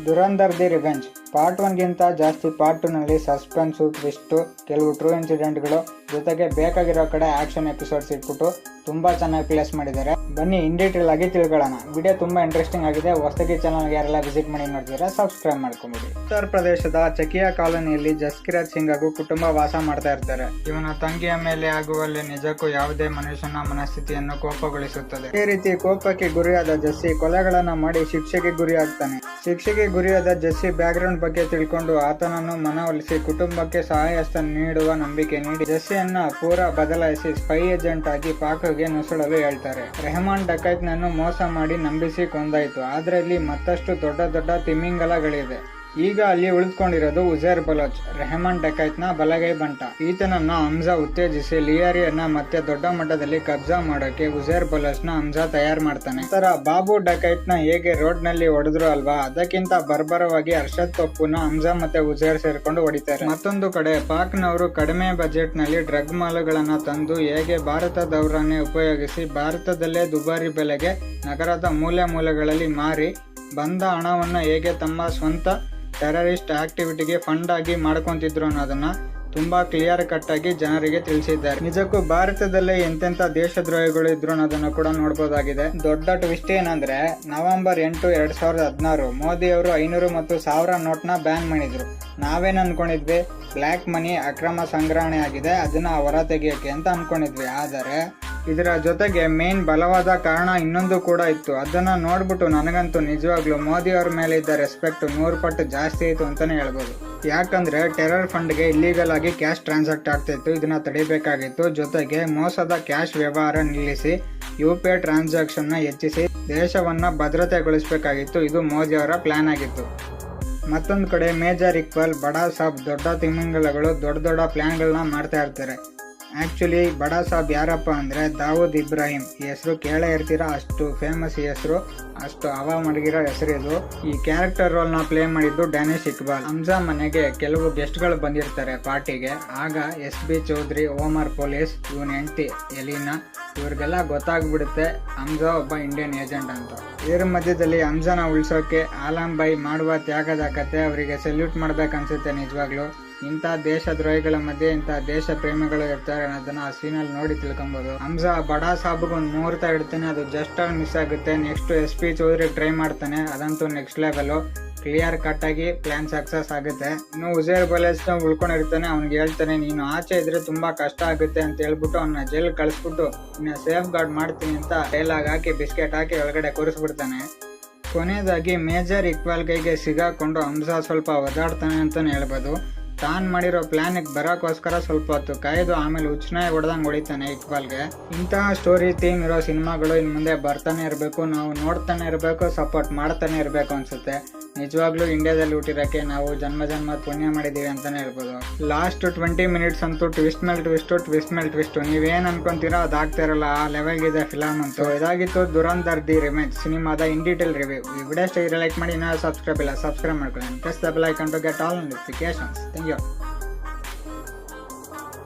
Dhurandhar the revenge part 1 ಗಿಂತ ಜಾಸ್ತಿ part 2 ನಲ್ಲಿ ಸಸ್ಪೆನ್ಸು, ಟ್ವಿಸ್ಟು, ಕೆಲವು ಟ್ರೂ ಇನ್ಸಿಡೆಂಟ್ಗಳು ಜೊತೆಗೆ ಬೇಕಾಗಿರೋ ಕಡೆ ಆಕ್ಷನ್ ಎಪಿಸೋಡ್ಸ್ ಇಟ್ಬಿಟ್ಟು ತುಂಬಾ ಚೆನ್ನಾಗಿ ಪ್ಲೇಸ್ ಮಾಡಿದ್ದಾರೆ. ಬನ್ನಿ ಇನ್ ಡೀಟೇಲ್ ಆಗಿ ತಿಳ್ಕೊಳ್ಳೋಣ. ವಿಡಿಯೋ ತುಂಬಾ ಇಂಟ್ರೆಸ್ಟಿಂಗ್ ಆಗಿದೆ. ಹೊಸದಾಗಿ ಚಾನಲ್ ಯಾರೆಲ್ಲ ವಿಸಿಟ್ ಮಾಡಿ ನೋಡ್ತೀರಾ ಸಬ್ಸ್ಕ್ರೈಬ್ ಮಾಡ್ಕೊಂಬಿಡಿ. ಉತ್ತರ ಪ್ರದೇಶದ ಚಕಿಯಾ ಕಾಲೋನಿಯಲ್ಲಿ ಜಸ್ಕಿರಾಜ್ ಸಿಂಗ್ ಹಾಗೂ ಕುಟುಂಬ ವಾಸ ಮಾಡ್ತಾ ಇರ್ತಾರೆ. ಇವನ ತಂಗಿಯ ಮೇಲೆ ಆಗುವಲ್ಲಿ ನಿಜಕ್ಕೂ ಯಾವುದೇ ಮನುಷ್ಯನ ಮನಸ್ಥಿತಿಯನ್ನು ಕೋಪಗೊಳಿಸುತ್ತದೆ. ಈ ರೀತಿ ಕೋಪಕ್ಕೆ ಗುರಿಯಾದ ಜಸ್ಸಿ ಕೊಲೆಗಳನ್ನ ಮಾಡಿ ಶಿಕ್ಷೆಗೆ ಗುರಿಯಾಗ್ತಾನೆ. ಶಿಕ್ಷೆಗೆ ಗುರಿಯಾದ ಜಸ್ಸಿ ಬ್ಯಾಕ್ ಗ್ರೌಂಡ್ ಬಗ್ಗೆ ತಿಳ್ಕೊಂಡು ಆತನನ್ನು ಮನವೊಲಿಸಿ ಕುಟುಂಬಕ್ಕೆ ಸಹಾಯ ಹಸ್ತ ನೀಡುವ ನಂಬಿಕೆ ನೀಡಿ ಜಸ್ಸಿಯನ್ನ ಪೂರಾ ಬದಲಾಯಿಸಿ ಸ್ಪೈ ಏಜೆಂಟ್ ಆಗಿ ಪಾಕ್ಗೆ ನುಸುಳಲು ಹೇಳ್ತಾರೆ. ರೆಹಮಾನ್ ಡಕೈತ್ ನನ್ನು ಮೋಸ ಮಾಡಿ ನಂಬಿಸಿ ಕೊಂದಾಯ್ತು. ಆದ್ರೆ ಇಲ್ಲಿ ಮತ್ತಷ್ಟು ದೊಡ್ಡ ದೊಡ್ಡ ತಿಮಿಂಗಲಗಳಿವೆ. ಈಗ ಅಲ್ಲಿ ಉಳಿದುಕೊಂಡಿರೋದು ಉಜೇರ್ ಬಲೋಚ್, ರೆಹಮಾನ್ ಡಕೈತ್ ನ ಬಲಗೈ ಬಂಟ. ಈತನನ್ನ ಹಮ್ಜಾ ಉತ್ತೇಜಿಸಿ ಲಿಯಾರಿಯನ್ನ ಮತ್ತೆ ದೊಡ್ಡ ಮಟ್ಟದಲ್ಲಿ ಕಬ್ಜಾ ಮಾಡೋಕೆ ಉಜೇರ್ ಬಲೋಚ್ ನ ಹಮ್ಜಾ ತಯಾರು ಮಾಡ್ತಾನೆ. ನಂತರ ಬಾಬು ಡಕೈತ್ ನ ಹೇಗೆ ರೋಡ್ ನಲ್ಲಿ ಹೊಡೆದ್ರು ಅಲ್ವಾ, ಅದಕ್ಕಿಂತ ಬರ್ಬರವಾಗಿ ಅರ್ಷದ್ ಪಪ್ಪುನ ಹಮ್ಜಾ ಮತ್ತೆ ಉಜೇರ್ ಸೇರ್ಕೊಂಡು ಹೊಡಿತಾರೆ. ಮತ್ತೊಂದು ಕಡೆ ಪಾಕ್ ನವರು ಕಡಿಮೆ ಬಜೆಟ್ ನಲ್ಲಿ ಡ್ರಗ್ ಮಾಲುಗಳನ್ನ ತಂದು ಹೇಗೆ ಭಾರತದವರನ್ನೇ ಉಪಯೋಗಿಸಿ ಭಾರತದಲ್ಲೇ ದುಬಾರಿ ಬೆಲೆಗೆ ನಗರದ ಮೂಲೆ ಮೂಲೆಗಳಲ್ಲಿ ಮಾರಿ ಬಂದ ಹಣವನ್ನ ಹೇಗೆ ತಮ್ಮ ಸ್ವಂತ ಟೆರರಿಸ್ಟ್ ಆಕ್ಟಿವಿಟಿಗೆ ಫಂಡ್ ಆಗಿ ಮಾಡ್ಕೊಂತಿದ್ರು ಅನ್ನೋದನ್ನ ತುಂಬಾ ಕ್ಲಿಯರ್ ಕಟ್ ಆಗಿ ಜನರಿಗೆ ತಿಳಿಸಿದ್ದಾರೆ. ನಿಜಕ್ಕೂ ಭಾರತದಲ್ಲೇ ಎಂತೆಂತ ದೇಶದ್ರೋಹಿಗಳು ಇದ್ರು ಅನ್ನೋದನ್ನು ಕೂಡ ನೋಡಬಹುದಾಗಿದೆ. ದೊಡ್ಡ ಟ್ವಿಸ್ಟ್ ಏನಂದ್ರೆ ನವೆಂಬರ್ 8, 2016 ಮೋದಿ ಅವರು 500 ಮತ್ತು 1000 ನೋಟ್ ನ ಬ್ಯಾನ್ ಮಾಡಿದ್ರು. ನಾವೇನ್ ಅನ್ಕೊಂಡಿದ್ವಿ, ಬ್ಲ್ಯಾಕ್ ಮನಿ ಅಕ್ರಮ ಸಂಗ್ರಹಣೆ ಆಗಿದೆ, ಅದನ್ನ ಹೊರ ತೆಗೆಯಕ್ಕೆ ಅಂತ ಅನ್ಕೊಂಡಿದ್ವಿ. ಆದರೆ ಇದರ ಜೊತೆಗೆ ಮೇನ್ ಬಲವಾದ ಕಾರಣ ಇನ್ನೊಂದು ಕೂಡ ಇತ್ತು. ಅದನ್ನ ನೋಡ್ಬಿಟ್ಟು ನನಗಂತೂ ನಿಜವಾಗ್ಲೂ ಮೋದಿ ಅವ್ರ ಮೇಲೆ ಇದ್ದ ರೆಸ್ಪೆಕ್ಟ್ 100 ಪಟ್ಟು ಜಾಸ್ತಿ ಆಯ್ತು ಅಂತಾನೆ ಹೇಳ್ಬೋದು. ಯಾಕಂದ್ರೆ ಟೆರರ್ ಫಂಡ್ಗೆ ಇಲ್ಲೀಗಲ್ ಆಗಿ ಕ್ಯಾಶ್ ಟ್ರಾನ್ಸಾಕ್ಟ್ ಆಗ್ತಿತ್ತು, ಇದನ್ನ ತಡಿಬೇಕಾಗಿತ್ತು. ಜೊತೆಗೆ ಮೋಸದ ಕ್ಯಾಶ್ ವ್ಯವಹಾರ ನಿಲ್ಲಿಸಿ UPI ಟ್ರಾನ್ಸಾಕ್ಷನ್ ನ ಹೆಚ್ಚಿಸಿ ದೇಶವನ್ನ ಭದ್ರತೆಗೊಳಿಸಬೇಕಾಗಿತ್ತು. ಇದು ಮೋದಿ ಅವರ ಪ್ಲಾನ್ ಆಗಿತ್ತು. ಮತ್ತೊಂದು ಕಡೆ ಮೇಜರ್ ಇಕ್ಬಾಲ್, ಬಡಾ ಸಾಬ್ ದೊಡ್ಡ ತಿಮಿಂಗಲಗಳು ದೊಡ್ಡ ದೊಡ್ಡ ಪ್ಲಾನ್ಗಳನ್ನ ಮಾಡ್ತಾ ಇರ್ತಾರೆ. ಆಕ್ಚುಲಿ ಬಡಾ ಸಾಬ್ ಯಾರಪ್ಪ ಅಂದ್ರೆ ದಾವೂದ್ ಇಬ್ರಾಹಿಂ. ಈ ಹೆಸರು ಕೇಳೇ ಇರ್ತೀರಾ, ಅಷ್ಟು ಫೇಮಸ್ ಈ ಹೆಸರು, ಅಷ್ಟು ಹವಾ ಮಡಗಿರೋ ಹೆಸರು ಇದು. ಈ ಕ್ಯಾರೆಕ್ಟರ್ ರೋಲ್ ನ ಪ್ಲೇ ಮಾಡಿದ್ದು ಡ್ಯಾನಿಶ್ ಇಕ್ಬಾಲ್. ಹಮ್ಜಾ ಮನೆಗೆ ಕೆಲವು ಗೆಸ್ಟ್ ಗಳು ಬಂದಿರ್ತಾರೆ ಪಾರ್ಟಿಗೆ. ಆಗ SB ಚೌಧರಿ, ಓಮರ್ ಪೊಲೀಸ್, ಇವನ್ ಹೆಂಡತಿ ಎಲಿನಾ, ಇವ್ರಿಗೆಲ್ಲ ಗೊತ್ತಾಗ್ಬಿಡುತ್ತೆ ಹಮ್ಜಾ ಒಬ್ಬ ಇಂಡಿಯನ್ ಏಜೆಂಟ್ ಅಂತ. ಇದರ ಮಧ್ಯದಲ್ಲಿ ಹಮ್ಜಾನ ಉಳಿಸೋಕೆ ಆಲಂ ಬೈ ಮಾಡುವ ತ್ಯಾಗದ ಕತೆ ಅವರಿಗೆ ಸೆಲ್ಯೂಟ್ ಮಾಡ್ಬೇಕನ್ಸುತ್ತೆ. ನಿಜವಾಗ್ಲು ಇಂಥ ದೇಶದ್ರೋಹಿಗಳ ಮಧ್ಯೆ ಇಂಥ ದೇಶ ಪ್ರೇಮಿಗಳು ಇರ್ತಾರೆ ಅನ್ನೋದನ್ನ ಆ ಸೀನಲ್ಲಿ ನೋಡಿ ತಿಳ್ಕೊಬಹುದು. ಹಮ್ಜಾ ಬಡಾ ಸಾಬ್ಗೆ ಒಂದು ಮುಹೂರ್ತ ಇಡ್ತಾನೆ, ಅದು ಜಸ್ಟ್ ಮಿಸ್ ಆಗುತ್ತೆ. ನೆಕ್ಸ್ಟ್ SB ಚೌಧರಿ ಟ್ರೈ ಮಾಡ್ತಾನೆ, ಅದಂತೂ ನೆಕ್ಸ್ಟ್ ಲೆವೆಲ್. ಕ್ಲಿಯರ್ ಕಟ್ ಆಗಿ ಪ್ಲಾನ್ ಸಕ್ಸಸ್ ಆಗುತ್ತೆ. ಇನ್ನು ಉಜೇರ್ ಬಲೇಜ್ ಉಳ್ಕೊಂಡಿರ್ತಾನೆ, ಅವ್ನಿಗೆ ಹೇಳ್ತಾನೆ ನೀನು ಆಚೆ ಇದ್ರೆ ತುಂಬಾ ಕಷ್ಟ ಆಗುತ್ತೆ ಅಂತ ಹೇಳ್ಬಿಟ್ಟು ಅವನ್ನ ಜೈಲ್ ಕಳಿಸ್ಬಿಟ್ಟು ಇನ್ನ ಸೇಫ್ ಗಾರ್ಡ್ ಮಾಡ್ತೀನಿ ಅಂತ ಡೈಲಾಗ್ ಹಾಕಿ ಬಿಸ್ಕೆಟ್ ಹಾಕಿ ಒಳಗಡೆ ಕೂರಿಸ್ಬಿಡ್ತಾನೆ. ಕೊನೆಯದಾಗಿ ಮೇಜರ್ ಇಕ್ಬಾಲ್ ಕೈಗೆ ಸಿಗಾಕೊಂಡು ಹಮ್ಜಾ ಸ್ವಲ್ಪ ಒದಾಡ್ತಾನೆ ಅಂತಾನೆ ಹೇಳ್ಬೋದು. ತಾನ್ ಮಾಡಿರೋ ಪ್ಲಾನ್ ಬರೋಕ್ಕೋಸ್ಕರ ಸ್ವಲ್ಪ ಹೊತ್ತು ಕಾಯ್ದು ಆಮೇಲೆ ಹುಚ್ಚನಾಗಿ ಹೊಡೆದಂಗೆ ಹೊಡಿತಾನೆ ಇಕ್ಬಾಲ್ಗೆ. ಇಂತಹ ಸ್ಟೋರಿ ಥೀಮ್ ಇರೋ ಸಿನಿಮಾಗಳು ಇನ್ ಮುಂದೆ ಬರ್ತಾನೆ ಇರಬೇಕು, ನಾವು ನೋಡ್ತಾನೆ ಇರಬೇಕು, ಸಪೋರ್ಟ್ ಮಾಡ್ತಾನೆ ಇರಬೇಕು ಅನ್ಸುತ್ತೆ. ನಿಜವಾಗ್ಲೂ ಇಂಡಿಯಾದಲ್ಲಿ ಹುಟ್ಟಿರೋಕೆ ನಾವು ಜನ್ಮ ಪುಣ್ಯ ಮಾಡಿದೀವಿ ಅಂತಾನೆ ಹೇಳ್ಬೋದು. ಲಾಸ್ಟ್ 20 ಮಿನಿಟ್ಸ್ ಅಂತೂ ಟ್ವಿಸ್ಟ್ ಮೇಲೆ ಟ್ವಿಸ್ಟ್ ನೀವೇನ್ ಅನ್ಕೊಂತೀರಾ ಅದಾಗ್ತಾ ಇರಲ್ಲ, ಆ ಲೆವೆಲ್ ಇದೆ ಫಿಲಮ್ ಅಂತೂ. ಇದಾಗಿತ್ತು ದುರಂಧರ್ ದಿ ರಿವೆಂಜ್ ಸಿನಿಮಾದ ಇನ್ ಡೀಟೇಲ್ ರಿವ್ಯೂ. ಈ ವಿಡಿಯೋ ಇಷ್ಟ ಲೈಕ್ ಮಾಡಿ, ಇನ್ನೂ ಸಬ್ಸ್ಕ್ರೈಬ್ ಮಾಡ್ಕೊಳ್ಳಿ. Press the bell icon to get all notifications. Thank you.